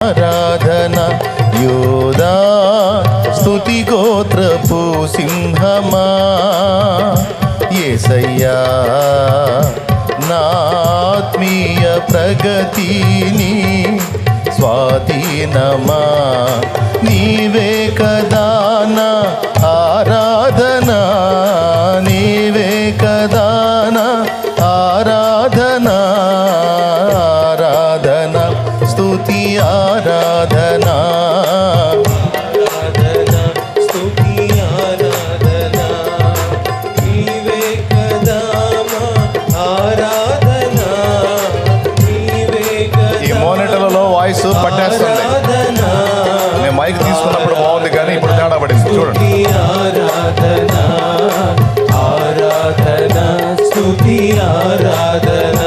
ఆరాధన యోధా స్తుతి గోత్రపు సింహమా యేసయ్యా నా ఆత్మీయ ప్రగతిని స్వాధీనమా నీవే కదా నా ఆరాధన నీవే కదా నా ఆరాధన ఆరాధన స్తుతి ఆరాధన స్తుతి ఆరాధన నీవే కదా ఆరాధన నీవే కదా. ఈ మోనిటర్లలో వాయిస్ పట్టేస్తుంది. నేను మైక్ తీసుకున్నప్పుడు బాగుంది కానీ ఇప్పుడు తేడా పడింది చూడండి. ఆరాధన ఆరాధన స్తుతి ఆరాధన